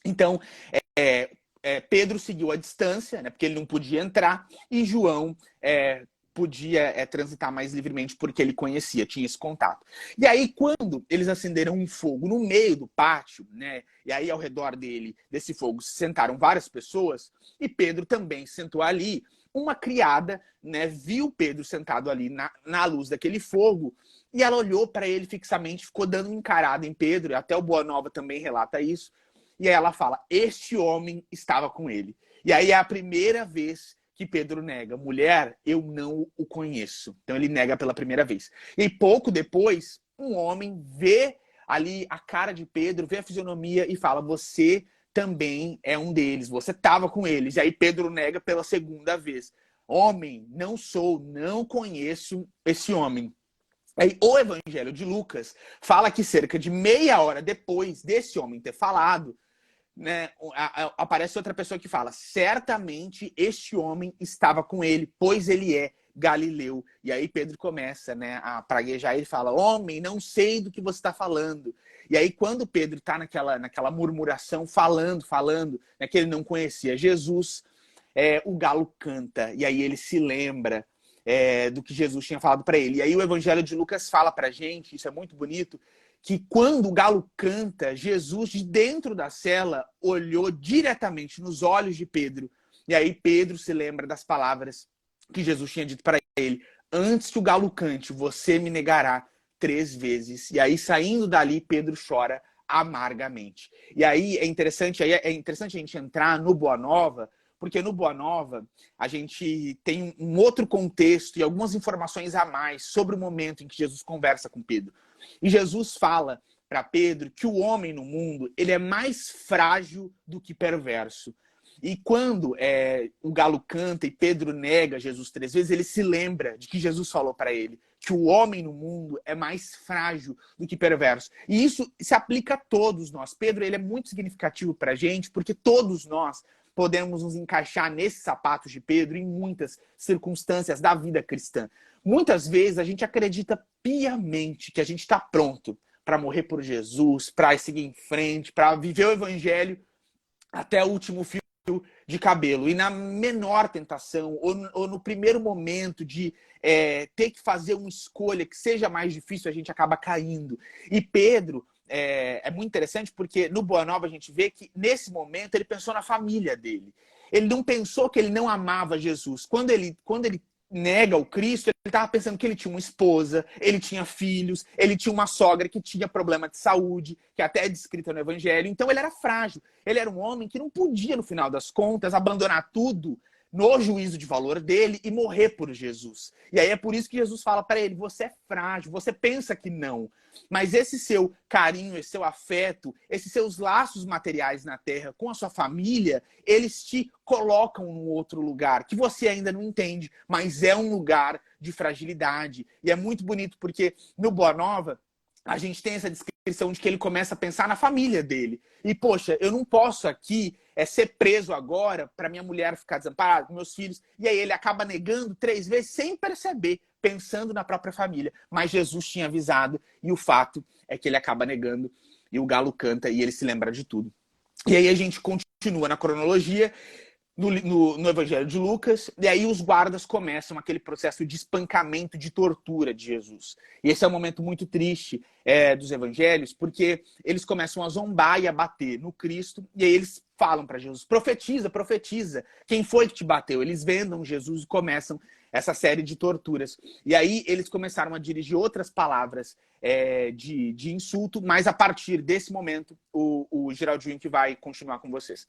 Então, Pedro seguiu a distância, né, porque ele não podia entrar, e João podia transitar mais livremente porque ele conhecia, tinha esse contato. E aí, quando eles acenderam um fogo no meio do pátio, né, e aí ao redor desse fogo se sentaram várias pessoas, e Pedro também sentou ali, uma criada, né, viu Pedro sentado ali na luz daquele fogo, e ela olhou para ele fixamente, ficou dando uma encarada em Pedro, e até o Boa Nova também relata isso, e aí ela fala, este homem estava com ele. E aí é a primeira vez que Pedro nega, mulher, eu não o conheço. Então ele nega pela primeira vez. E pouco depois, um homem vê ali a cara de Pedro, vê a fisionomia e fala, você também é um deles, você estava com eles. E aí Pedro nega pela segunda vez. Homem, não sou, não conheço esse homem. Aí o Evangelho de Lucas fala que cerca de meia hora depois desse homem ter falado, né, aparece outra pessoa que fala, certamente este homem estava com ele, pois ele é galileu. E aí Pedro começa, né, a praguejar, ele fala, homem, não sei do que você está falando. E aí quando Pedro está naquela murmuração, falando, né, que ele não conhecia Jesus, o galo canta, e aí ele se lembra do que Jesus tinha falado para ele. E aí o Evangelho de Lucas fala pra gente, isso é muito bonito, que quando o galo canta, Jesus, de dentro da cela, olhou diretamente nos olhos de Pedro. E aí Pedro se lembra das palavras que Jesus tinha dito para ele. antes que o galo cante, você me negará 3 vezes. E aí, saindo dali, Pedro chora amargamente. E aí é interessante a gente entrar no Boa Nova, porque no Boa Nova a gente tem um outro contexto e algumas informações a mais sobre o momento em que Jesus conversa com Pedro. E Jesus fala para Pedro que o homem no mundo ele é mais frágil do que perverso. E quando o galo canta e Pedro nega Jesus 3 vezes, ele se lembra de que Jesus falou para ele que o homem no mundo é mais frágil do que perverso. E isso se aplica a todos nós. Pedro ele é muito significativo para a gente, porque todos nós podemos nos encaixar nesses sapatos de Pedro em muitas circunstâncias da vida cristã. Muitas vezes a gente acredita piamente que a gente está pronto para morrer por Jesus, para seguir em frente, para viver o evangelho até o último fio de cabelo. E na menor tentação, ou no primeiro momento de ter que fazer uma escolha que seja mais difícil, a gente acaba caindo. E Pedro é muito interessante porque no Boa Nova a gente vê que nesse momento ele pensou na família dele. Ele não pensou que ele não amava Jesus. Quando ele nega o Cristo, ele estava pensando que ele tinha uma esposa, ele tinha filhos, ele tinha uma sogra que tinha problema de saúde, que até é descrita no Evangelho. Então ele era frágil. Ele era um homem que não podia, no final das contas, abandonar tudo no juízo de valor dele e morrer por Jesus. E aí é por isso que Jesus fala para ele, você é frágil, você pensa que não. Mas esse seu carinho, esse seu afeto, esses seus laços materiais na terra com a sua família, eles te colocam num outro lugar que você ainda não entende, mas é um lugar de fragilidade. E é muito bonito porque no Boa Nova a gente tem essa descrição de que ele começa a pensar na família dele. E, poxa, eu não posso aqui ser preso agora para minha mulher ficar desamparada, meus filhos. E aí ele acaba negando 3 vezes sem perceber, pensando na própria família. Mas Jesus tinha avisado e o fato é que ele acaba negando e o galo canta e ele se lembra de tudo. E aí a gente continua na cronologia no Evangelho de Lucas, e aí os guardas começam aquele processo de espancamento, de tortura de Jesus. E esse é um momento muito triste dos evangelhos, porque eles começam a zombar e a bater no Cristo, e aí eles falam para Jesus, profetiza, profetiza, quem foi que te bateu? Eles vendam Jesus e começam essa série de torturas. E aí eles começaram a dirigir outras palavras de insulto, mas a partir desse momento, o Geraldinho que vai continuar com vocês.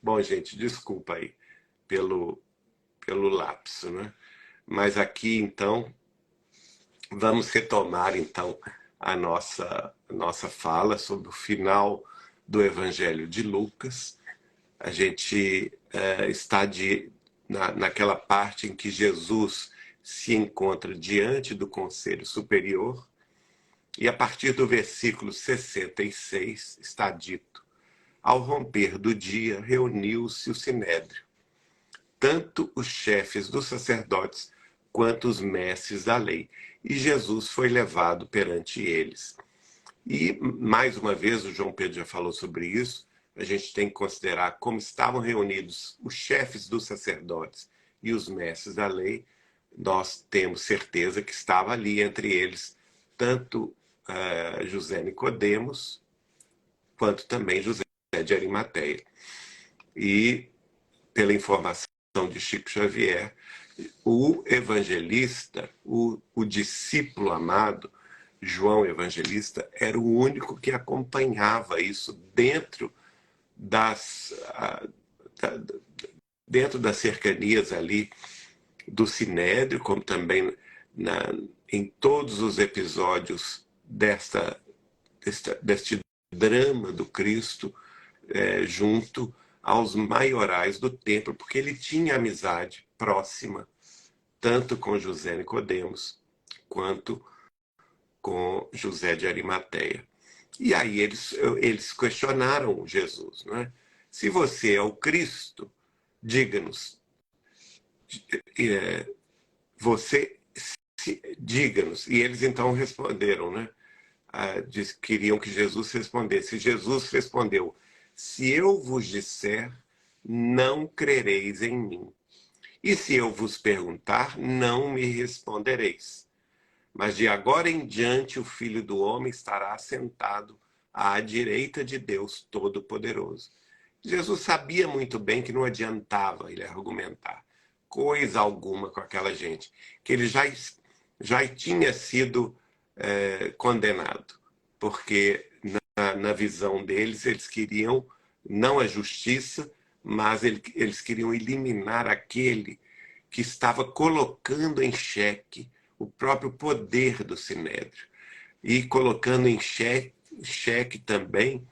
Bom, gente, desculpa aí pelo, pelo lapso, né? Mas aqui, então, vamos retomar, então, a nossa fala sobre o final do Evangelho de Lucas. A gente está naquela parte em que Jesus se encontra diante do Conselho Superior e a partir do versículo 66 está dito: ao romper do dia, reuniu-se o sinédrio, tanto os chefes dos sacerdotes quanto os mestres da lei. E Jesus foi levado perante eles. E, mais uma vez, o João Pedro já falou sobre isso, a gente tem que considerar como estavam reunidos os chefes dos sacerdotes e os mestres da lei, nós temos certeza que estava ali entre eles tanto José Nicodemos, quanto também José de Arimateia. E, pela informação de Chico Xavier, o evangelista, o discípulo amado, João Evangelista, era o único que acompanhava isso dentro dentro das cercanias ali do Sinédrio, como também em todos os episódios deste drama do Cristo, junto aos maiorais do templo, porque ele tinha amizade próxima, tanto com José Nicodemos, quanto com José de Arimateia. E aí eles questionaram Jesus, não é? Se você é o Cristo, diga-nos. Diga-nos. E eles então responderam, né? Queriam que Jesus respondesse. Jesus respondeu: se eu vos disser, não crereis em mim. E se eu vos perguntar, não me respondereis. Mas de agora em diante o Filho do Homem estará sentado à direita de Deus Todo-Poderoso. Jesus sabia muito bem que não adiantava ele argumentar coisa alguma com aquela gente, que ele já tinha sido condenado, porque na visão deles, eles queriam não a justiça, mas eles queriam eliminar aquele que estava colocando em xeque o próprio poder do Sinédrio e colocando em xeque também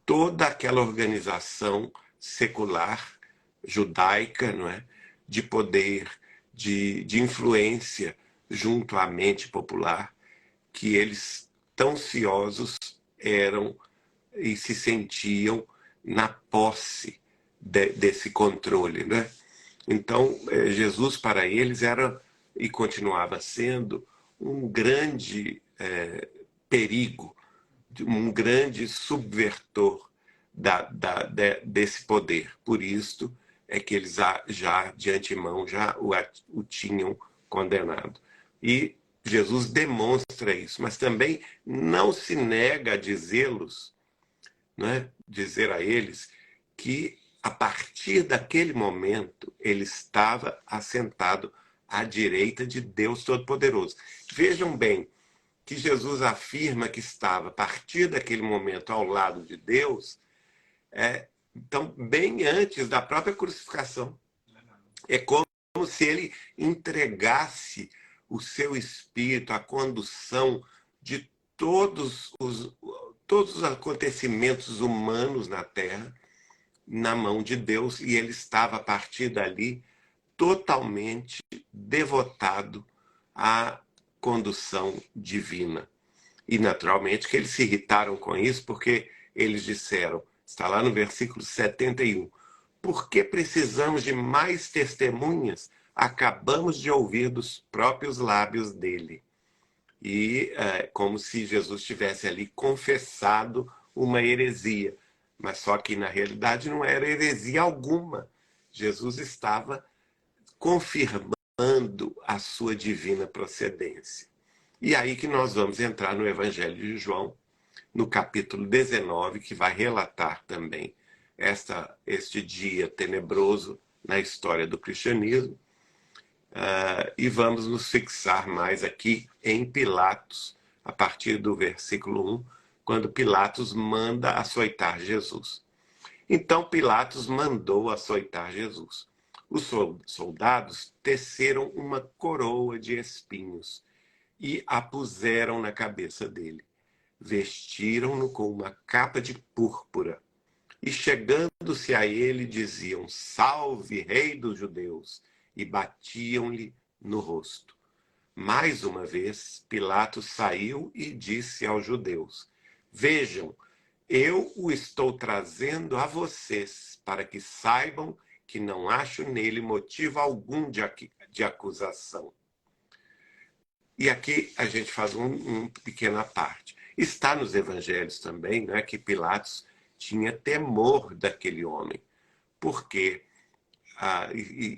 toda aquela organização secular judaica, não é? De poder, de influência junto à mente popular, que eles tão ciosos eram e se sentiam na posse desse controle, né? Então, Jesus para eles era e continuava sendo um grande perigo, um grande subvertor desse poder. Por isso é que eles já de antemão já o tinham condenado. E Jesus demonstra isso, mas também não se nega a dizê-los, né? Dizer a eles que a partir daquele momento ele estava assentado à direita de Deus Todo-Poderoso. Vejam bem que Jesus afirma que estava a partir daquele momento ao lado de Deus, então bem antes da própria crucificação. É como se ele entregasse o seu espírito, a condução de todos os acontecimentos humanos na Terra na mão de Deus, e ele estava a partir dali totalmente devotado à condução divina. E naturalmente que eles se irritaram com isso, porque eles disseram, está lá no versículo 71, por que precisamos de mais testemunhas? Acabamos de ouvir dos próprios lábios dele. E como se Jesus tivesse ali confessado uma heresia. Mas só que na realidade não era heresia alguma. Jesus estava confirmando a sua divina procedência. E aí que nós vamos entrar no Evangelho de João, no capítulo 19, que vai relatar também este dia tenebroso na história do cristianismo. E vamos nos fixar mais aqui em Pilatos, a partir do versículo 1, quando Pilatos manda açoitar Jesus. Então Pilatos mandou açoitar Jesus. Os soldados teceram uma coroa de espinhos e a puseram na cabeça dele. Vestiram-no com uma capa de púrpura. E chegando-se a ele, diziam, salve, rei dos judeus, e batiam-lhe no rosto. Mais uma vez, Pilatos saiu e disse aos judeus, vejam, eu o estou trazendo a vocês, para que saibam que não acho nele motivo algum de acusação. E aqui a gente faz uma pequena parte. Está nos evangelhos também, né, que Pilatos tinha temor daquele homem, porque,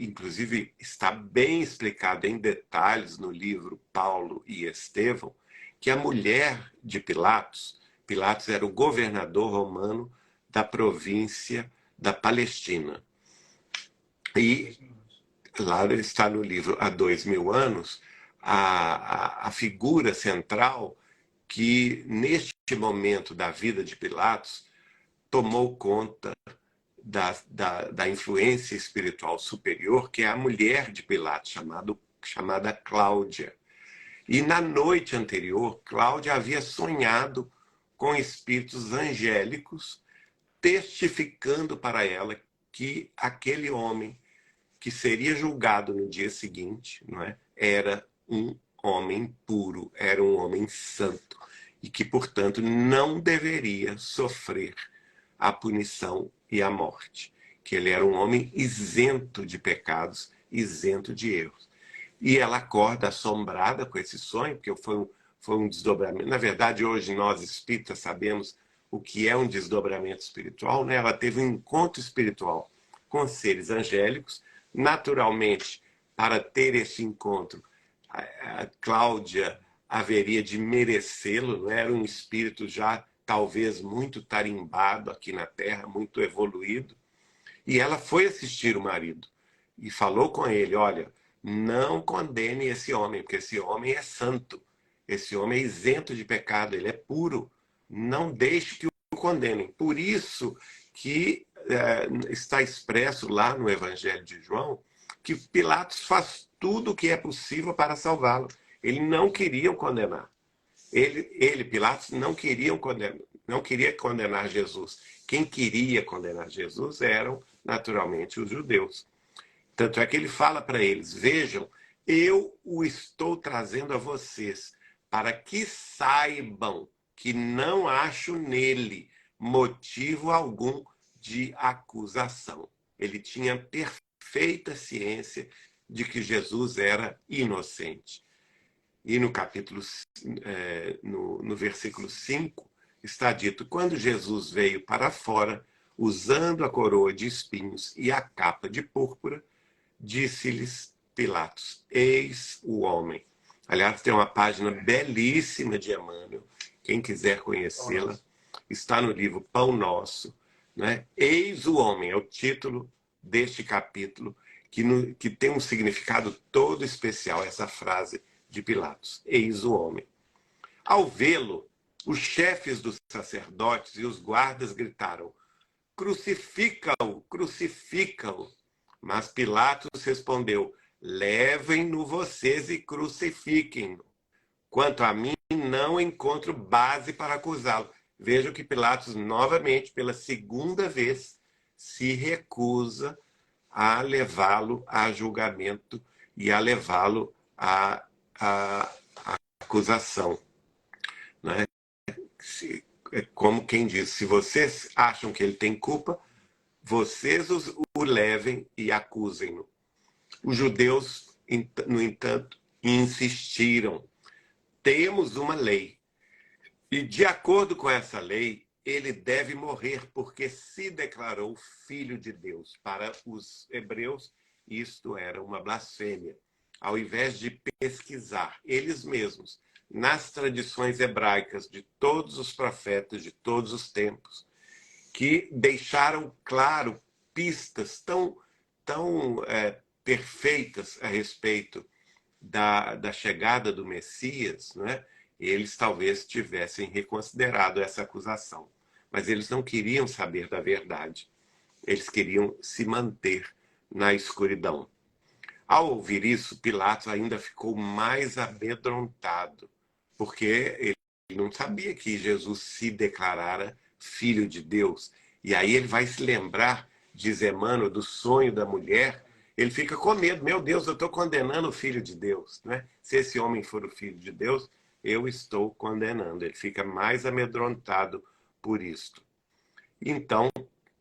inclusive, está bem explicado em detalhes no livro Paulo e Estevão, que a mulher de Pilatos, Pilatos era o governador romano da província da Palestina. E lá está no livro há 2000 anos, a figura central que, neste momento da vida de Pilatos, tomou conta da influência espiritual superior, que é a mulher de Pilatos, chamada Cláudia. E na noite anterior, Cláudia havia sonhado com espíritos angélicos, testificando para ela que aquele homem que seria julgado no dia seguinte, não é, era um homem puro, era um homem santo, e que, portanto, não deveria sofrer a punição e a morte, que ele era um homem isento de pecados, isento de erros. E ela acorda assombrada com esse sonho, porque foi um desdobramento. Na verdade, hoje nós espíritas sabemos o que é um desdobramento espiritual, né? Ela teve um encontro espiritual com seres angélicos. Naturalmente, para ter esse encontro, a Cláudia haveria de merecê-lo, não era um espírito já talvez muito tarimbado aqui na Terra, muito evoluído. E ela foi assistir o marido e falou com ele: olha, não condene esse homem, porque esse homem é santo, esse homem é isento de pecado, ele é puro, não deixe que o condenem. Por isso que está expresso lá no Evangelho de João que Pilatos faz tudo o que é possível para salvá-lo. Ele não queria condenar. Pilatos, não queria condenar Jesus. Quem queria condenar Jesus eram, naturalmente, os judeus. Tanto é que ele fala para eles: vejam, eu o estou trazendo a vocês para que saibam que não acho nele motivo algum de acusação. Ele tinha perfeita ciência de que Jesus era inocente. E no capítulo, no versículo 5, está dito: quando Jesus veio para fora, usando a coroa de espinhos e a capa de púrpura, disse-lhes Pilatos: eis o homem. Aliás, tem uma página belíssima de Emmanuel, quem quiser conhecê-la, está no livro Pão Nosso, né? Eis o homem é o título deste capítulo, que tem um significado todo especial, essa frase de Pilatos: eis o homem. Ao vê-lo, os chefes dos sacerdotes e os guardas gritaram: crucifica-o, crucifica-o. Mas Pilatos respondeu: levem-no vocês e crucifiquem-no. Quanto a mim, não encontro base para acusá-lo. Vejam que Pilatos, novamente, pela segunda vez, se recusa a levá-lo a julgamento e a levá-lo à acusação. Né? É como quem diz: se vocês acham que ele tem culpa, vocês o levem e acusem-no. Os judeus, no entanto, insistiram: temos uma lei, e de acordo com essa lei, ele deve morrer porque se declarou filho de Deus. Para os hebreus, isto era uma blasfêmia. Ao invés de pesquisar eles mesmos nas tradições hebraicas de todos os profetas de todos os tempos, que deixaram claro pistas tão perfeitas a respeito da chegada do Messias, né? Eles talvez tivessem reconsiderado essa acusação. Mas eles não queriam saber da verdade. Eles queriam se manter na escuridão. Ao ouvir isso, Pilatos ainda ficou mais amedrontado, porque ele não sabia que Jesus se declarara filho de Deus. E aí ele vai se lembrar, diz Emmanuel, do sonho da mulher. Ele fica com medo: meu Deus, eu estou condenando o filho de Deus, né? Se esse homem for o filho de Deus, eu estou condenando. Ele fica mais amedrontado por isto. Então,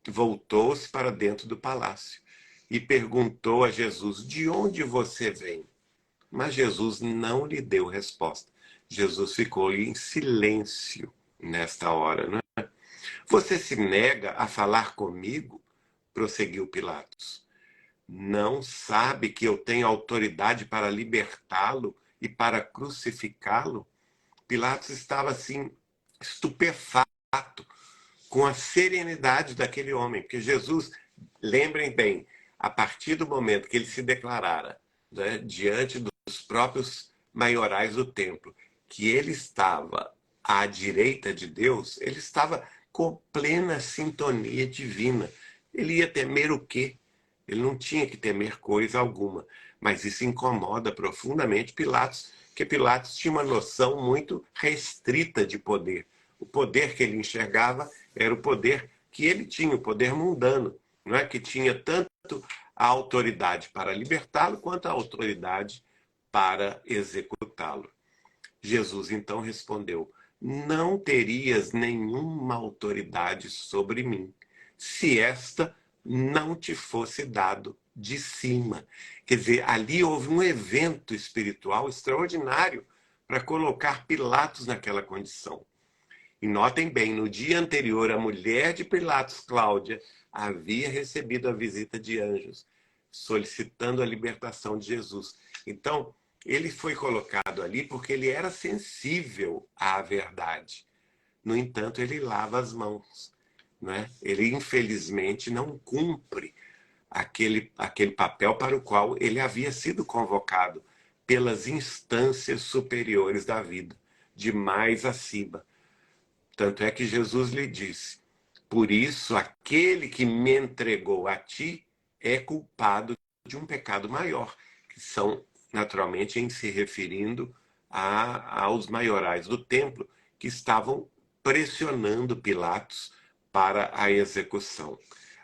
voltou-se para dentro do palácio e perguntou a Jesus: de onde você vem? Mas Jesus não lhe deu resposta. Jesus ficou em silêncio nesta hora, né? Você se nega a falar comigo? Prosseguiu Pilatos. Não sabe que eu tenho autoridade para libertá-lo e para crucificá-lo? Pilatos estava assim, estupefato com a serenidade daquele homem, porque Jesus, lembrem bem, a partir do momento que ele se declarara, né, diante dos próprios maiorais do templo, que ele estava à direita de Deus, ele estava com plena sintonia divina. Ele ia temer o quê? Ele não tinha que temer coisa alguma. Mas isso incomoda profundamente Pilatos, porque Pilatos tinha uma noção muito restrita de poder. O poder que ele enxergava era o poder que ele tinha, o poder mundano, não é? Que tinha tanto a autoridade para libertá-lo quanto a autoridade para executá-lo. Jesus então respondeu: não terias nenhuma autoridade sobre mim, se esta não te fosse dado de cima. Quer dizer, ali houve um evento espiritual extraordinário para colocar Pilatos naquela condição. E notem bem, no dia anterior, a mulher de Pilatos, Cláudia, havia recebido a visita de anjos, solicitando a libertação de Jesus. Então, ele foi colocado ali porque ele era sensível à verdade. No entanto, ele lava as mãos, né? Ele, infelizmente, não cumpre aquele papel para o qual ele havia sido convocado pelas instâncias superiores da vida, de mais acima. Tanto é que Jesus lhe disse: por isso, aquele que me entregou a ti é culpado de um pecado maior, que são, naturalmente, em se referindo aos maiorais do templo, que estavam pressionando Pilatos para a execução.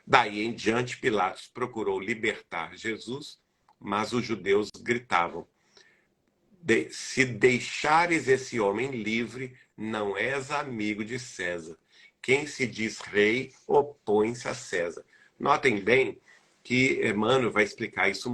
Daí em diante, Pilatos procurou libertar Jesus, mas os judeus gritavam: se deixares esse homem livre, não és amigo de César. Quem se diz rei opõe-se a César. Notem bem que Emmanuel vai explicar isso